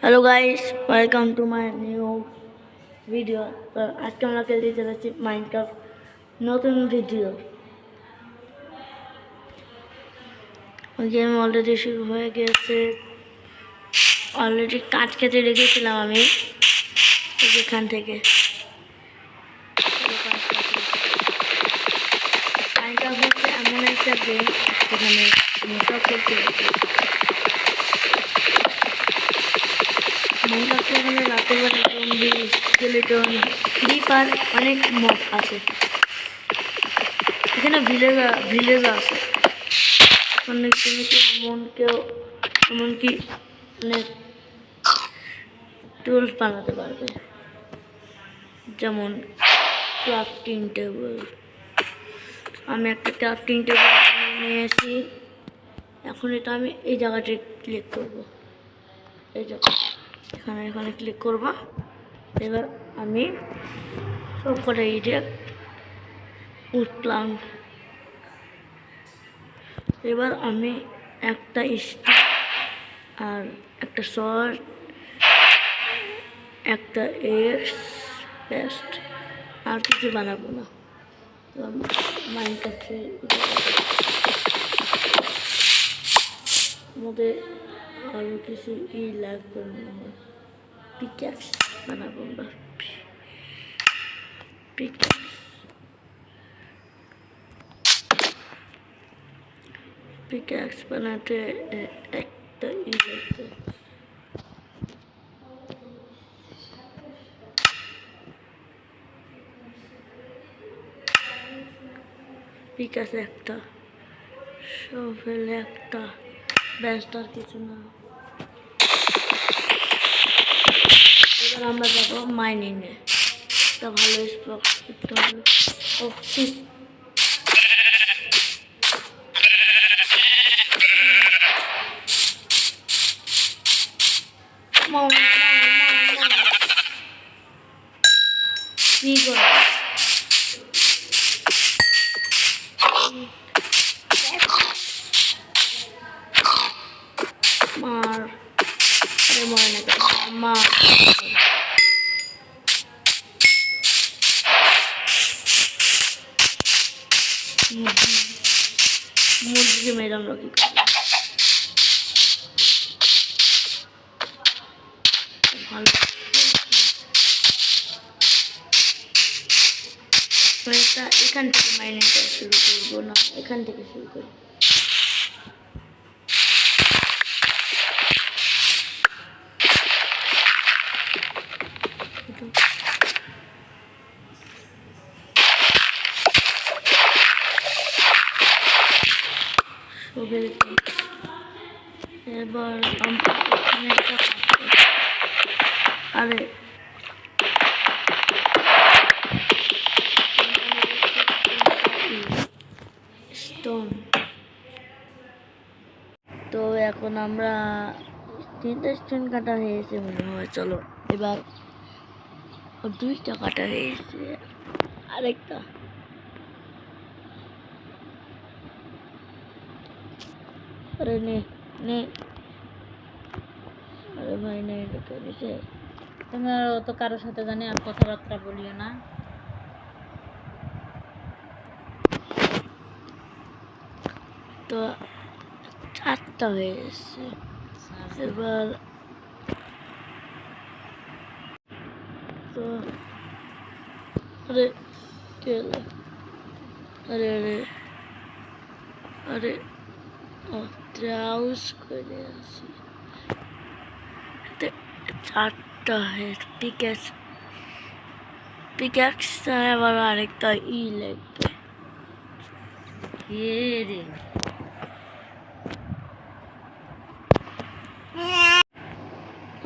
Hello guys, welcome to my new video. তো আজকে আমরা খেলতে চলেছি মাইনক্রাফট নতুন ভিডিও। গেম অলরেডি শুরু হয়ে গেছে। অলরেডি কাজ কেটে রেখেছিলাম আমি এখান থেকে। মাইনক্রাফট হচ্ছে এমন একটা গেম যেখানে সব করতে হবে। মাইনক্রাফটে এখানে রাতের বেলা জম্বি, স্কেলেটন, ক্রিপার অনেক মব আছে। এখানে ভিলেজ আছে। এমনকি এমনকি অনেক টুলস বানাতে পারবে, যেমন ক্রাফটিং টেবিল। আমি একটা ক্রাফটিং টেবিল নিয়েছি। এখন এটা আমি এই জায়গাটায় ক্লিক করব। এই জায়গা এখানে ক্লিক করব। এবার আমি সব কটা ইটে উঠলাম। এবার আমি একটা স্টিক আর একটা শর্ট, একটা এক্স পেস্ট আর কিছু বানাবো না। তো মাইনক্রাফটে আমাদের আরও কিছু লাগবে মনে হয়। পিক্যাক্স বানাবো আমরা। পিক্যাক্স বানাতে একটা লাগবে। পিক্যাক্স একটা, শভেল একটা, ব্যস্ত আর কিছু না। এবার আমরা যাবো মাইনিংয়ে। একটা ভালো স্পট করতে হবে। কি করে মার মরে না মার মুরগিকে মেরে আমরা কি ভালো। এটা এখান থেকে মাইনিংটা শুরু করবো না, এখান থেকে শুরু করবো। এবার আরে স্টোন। তো এখন আমরা 3টা স্টোন কাটা হয়েছে মনে হয়। চলো এবার 2টা কাটা হয়েছে, আরেকটা। আরে নে আরে ভাই নে, এটা নিচে। তুমি আর অত কারোর সাথে জানি আর কথাবার্তা বলিও না। তো 4টা হয়ে গেছে। এবার তো আরে কেলে আরে আরে আরে ও ট্রাউস করে আসি। 4টা হয়ে পিক্যাক্স আবার আরেকটা লাগবে। রে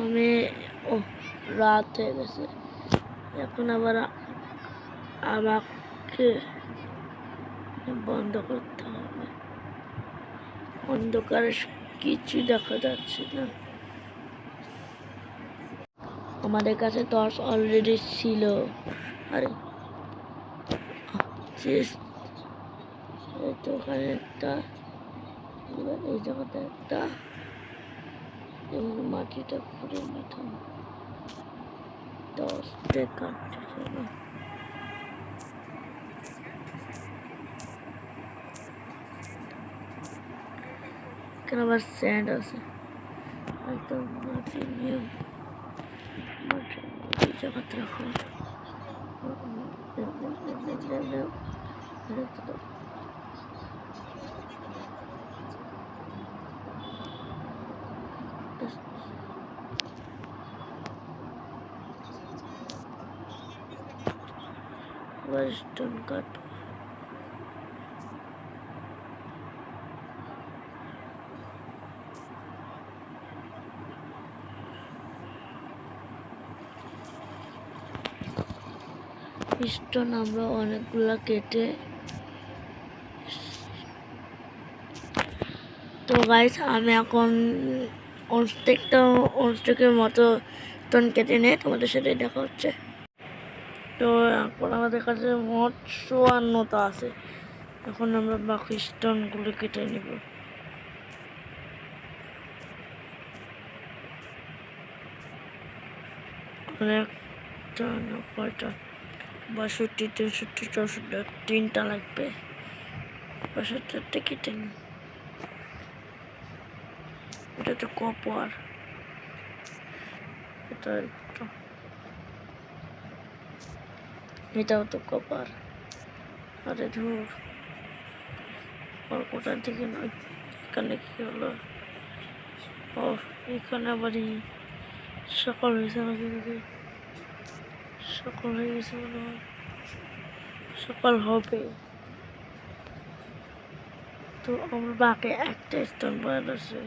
আমি রাত হয়ে গেছে। এখন আবার আমাকে বন্ধ করতে হবে। অন্ধকারে কিছু দেখা যাচ্ছে না। আমাদের কাছে টর্চ অলরেডি ছিল। আরে তো ওখানে একটা, এই জায়গাতে একটা, মাটিটা খুঁড়ে নিতাম। 10 কাটতে চলো। এখানে আবার স্যান্ড আছে, একদম মাটি নিয়ে মাটি এই জায়গাতে রাখো। আবার স্টোন কাট। স্টোন আমরা অনেকগুলা কেটে, তো গাইস আমি এখন অনস্টেকের মতো স্টোন কেটে নিয়ে তোমাদের সাথে দেখা হচ্ছে। তো এখন আমাদের কাছে মোট 54টা আছে। এখন আমরা বাকি স্টোনগুলো কেটে নেব। একটা না কয়টা, 62, 63, 64, 3টা লাগবে। 65টা কেটে নিই। এটা তো কপার, এটাও তো কপার। আরে ধুর, আর কোথার দিকে নয়, এখানে কি হলো? ও এখানে আবার সকাল হয়েছে নাকি? সকাল হয়ে গেছে মনে হয়, সকাল হবে। তো আমার বাকি একটা স্টোন পড়ে আছে।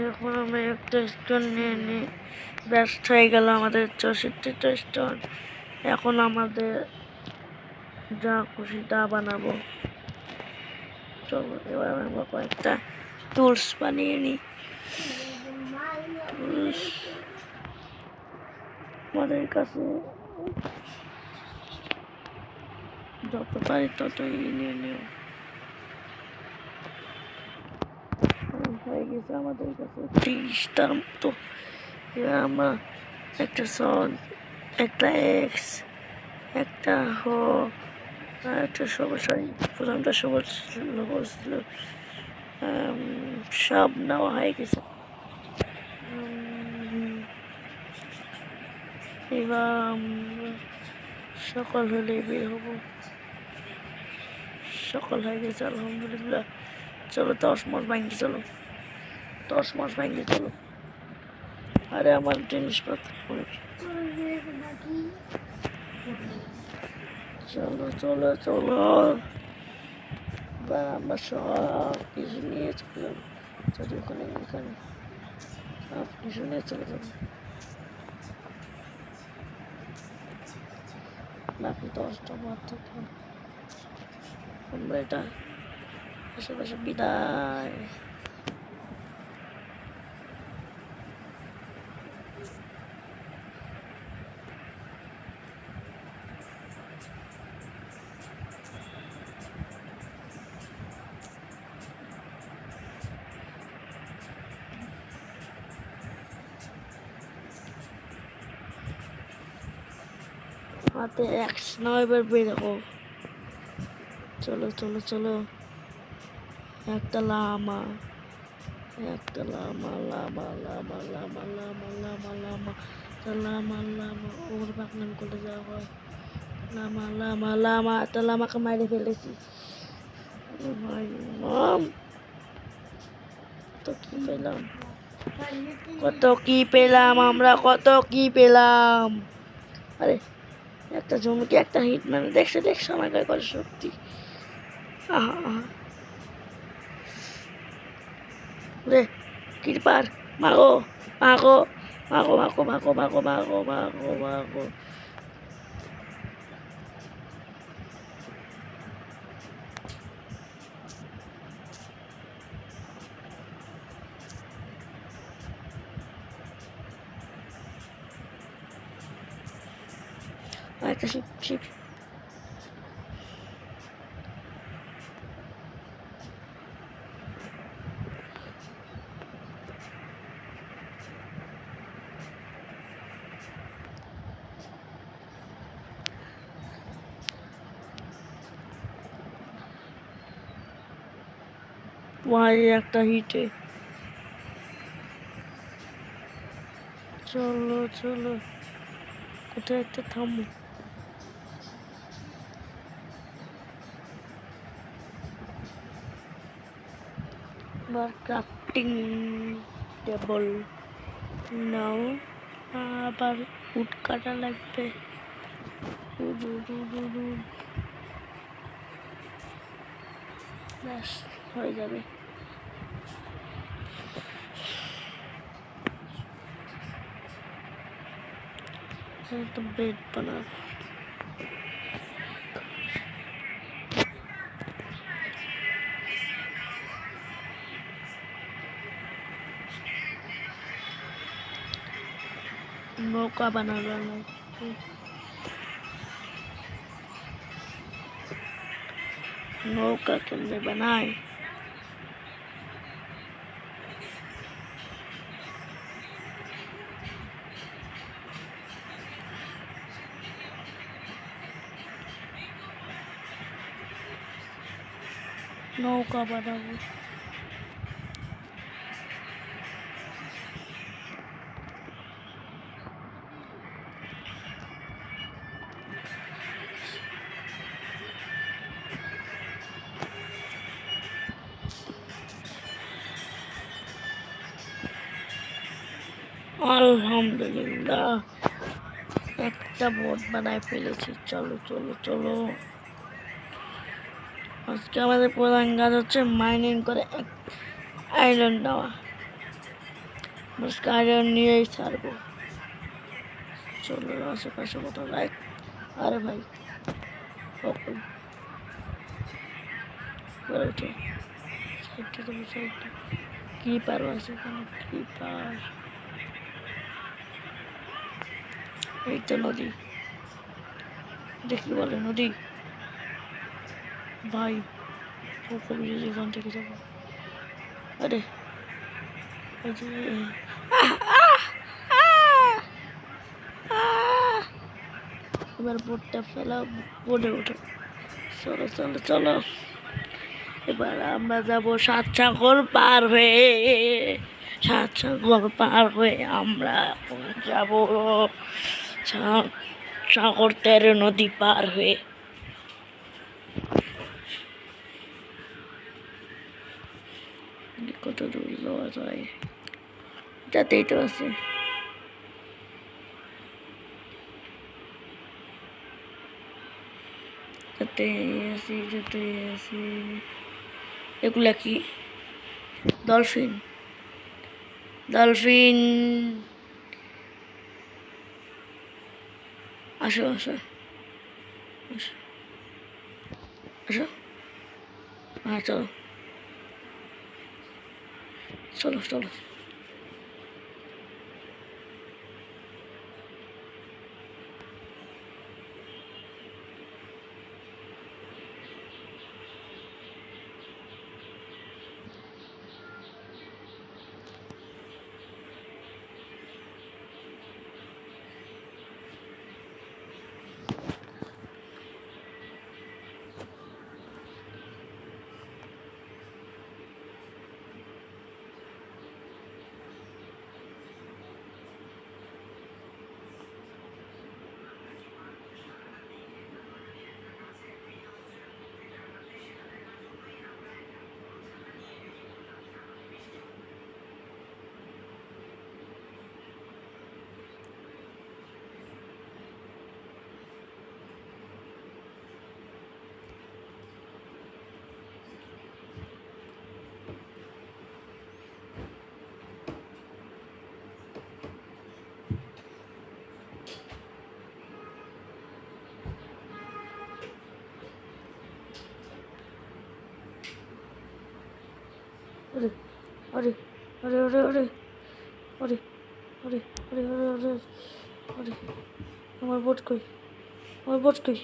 এখন আমি একটা স্টোন নিয়ে ব্যস্ত হয়ে গেল আমাদের 64টা স্টোন। এখন আমাদের যা খুশি তা বানাবো। চলো এবার আমরা কয়েকটা টুলস বানিয়ে নিই। আমাদের কাছে যত পারি ততই নিয়ে নেব। হয়ে গেছে আমাদের কাছে 30টার মতো। এবার আমরা একটা সন, একটা এক্স, একটা হ আর একটা সবুজ, প্রথমটা সবুজ ছিল, সব নেওয়া হয়ে গেছে। এবার সকাল হলে বের হবো। সকাল হয়ে গেছে আলহামদুলিল্লাহ। চলো 10 মাস ভাঙ্গি, চলো 10 মাস ভাঙ্গি, চলো। আরে আমার জিনিসপত্র চলো চলো চলো, এবার আমরা সব কিছু নিয়ে চলে যাবো। চলো ওখানে এখানে সব কিছু নিয়ে চলে যাবো। বাকি 10টা বার থাকলো। আমরা এটা আশেপাশে বিদায়। হাতে এক্স নাও, এবার বেরোবো। চলো চলো চলো, একটা লামা, একটা লামা লামা লামা লামা লামা লামা লামা লামা লামা, ওর বাগনাম করে যাওয়া হয়। লামা লামা লামা, একটা লামাকে মাইরে ফেলেছি। তো কি পেলাম, কত কি পেলাম আমরা, কত কি পেলাম। আরে একটা জমিকে একটা হিট মানে দেখছো আমার গায়ে কত শক্তি। আহা আহা রে কৃপার, মাগো মাগো মাগো মাগো মাগো মাগো মাগো মাগো মাগো। একটা শিপ শিপ, ভাই একটা হিটে। চলো চলো, কোথায় একটা থামো। বা ক্রাফটিং টেবল নাও, আবার উড কাটা লাগবে। Wood wood wood wood wood. ব্যাস হয়ে যাবে। তো বেড বানাবো। নৌকা বানাবো নাকি? নৌকা কেমনে বানায়? নৌকা বানাবো। আলহামদুলিল্লাহ, একটা বোট বানায় ফেলেছি। চলো চলো চলো, আজকে আমাদের প্রধান কাজ হচ্ছে মাইনিং করে আয়রন নেওয়া। আজকে আয়রন নিয়েই ছাড়বো। চলো আশেপাশে কোথাও লাইক। আরে ভাই ওকে করে উঠে সাইডটা দেবো, সাইডটা ক্রিপারও আছে এখানে, ক্রিপার। এই তো নদী, দেখি বলে নদী ভাই। ওকে বুঝে এখান থেকে যাবো। আরে ওই যে এবার বোটটা ফেলা, বোটে ওঠো। চলো চলো চলো, এবার আমরা যাব সাত সাগর পার হয়ে। সাত সাগর পার হয়ে আমরা এখন যাব সাগর, 13 নদী পার হয়ে। কত দূর যাওয়া যায়? যাতেই তো আছে। যাতে আছি, যাতে আছি। এগুলা কি? ডলফিন, ডলফিন আসো আসো আসো আসো। হ্যাঁ চলো চলো চলো। আরে আরে আরে আরে আরে আরে আরে আরে আরে আরে আরে, আমার বোট কই? আমার বোট কই?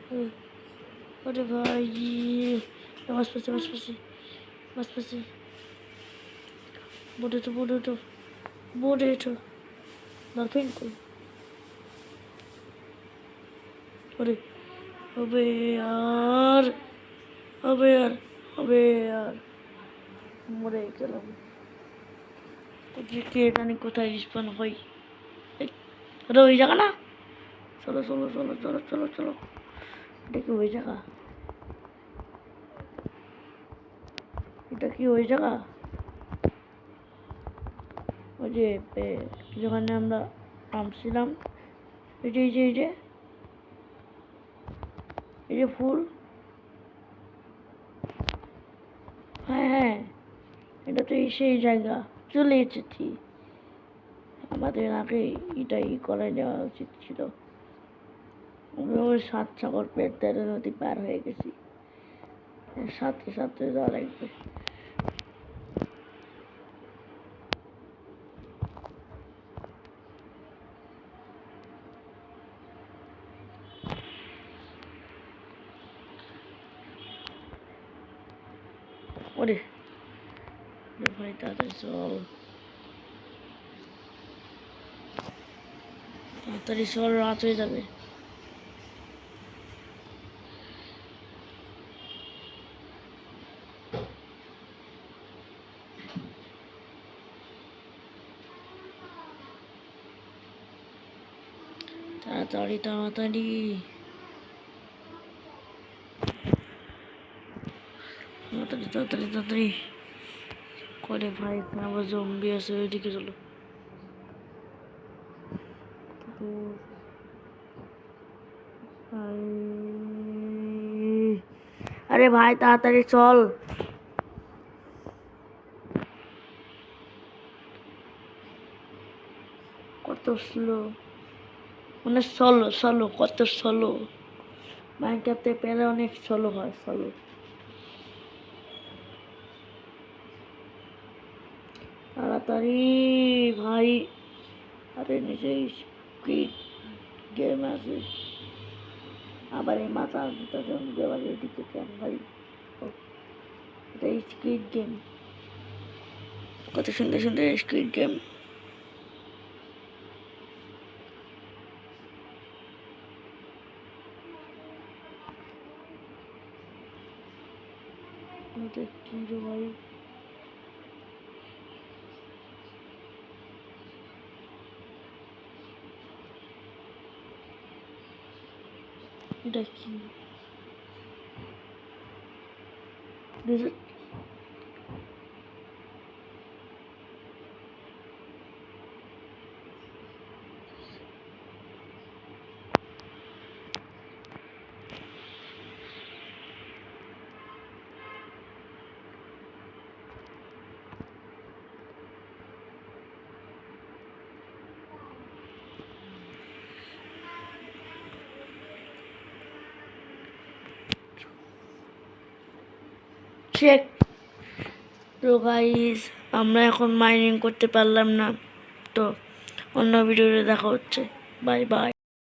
আরে আরে ভাই, মাছ পাচ্ছি মাছ পাচ্ছি মাছ পাচ্ছি। বোটে তো বোটে তো বোটে তো ডলফিন কই? আরে হবে আর হবে আর अबे यार মরে গেলাম যে কে জানি কোথায় রিস্পন হই আরে ওই জায়গা না চলো চলো চলো চলো চলো চলো এটা কি ওই জায়গা এটা কি ওই জায়গা ওই যে যেখানে আমরা নামছিলাম এই যে এই যে এই যে এই যে ফুল হ্যাঁ হ্যাঁ এটা তো সেই জায়গা চলে এসেছি আমাদের আগে এটাই করে নেওয়া উচিত ছিল আমরা ওই 7 সাগর পেট 13 নদী পার হয়ে গেছি সাথে সাথে যাওয়া লাগবে ওরে ভাই তাড়াতাড়ি চল তাড়াতাড়ি চল রাত হয়ে যাবে তাড়াতাড়ি তাড়াতাড়ি তাড়াতাড়ি তাড়াতাড়ি তাড়াতাড়ি করে ভাই এখানে আবার জম্বি আছে ওইদিকে চলো আরে ভাই তাড়াতাড়ি চল কত স্লো মানে সলো সলো কত সলো মাইনক্রাফটে পেলে অনেক সলো হয় সলো তাড়াতাড়ি ভাই আরে নিজেই স্পিড গেম আছে আবার এই মাথা জমি আবার এদিকে কেন ভাই এটা স্কুইড গেম কত সুন্দর সুন্দর স্কুইড গেম এটা কি রে ভাই এটা কি চেক তো গাইস আমরা এখন মাইনিং করতে পারলাম না তো অন্য ভিডিওতে দেখা হচ্ছে বাই বাই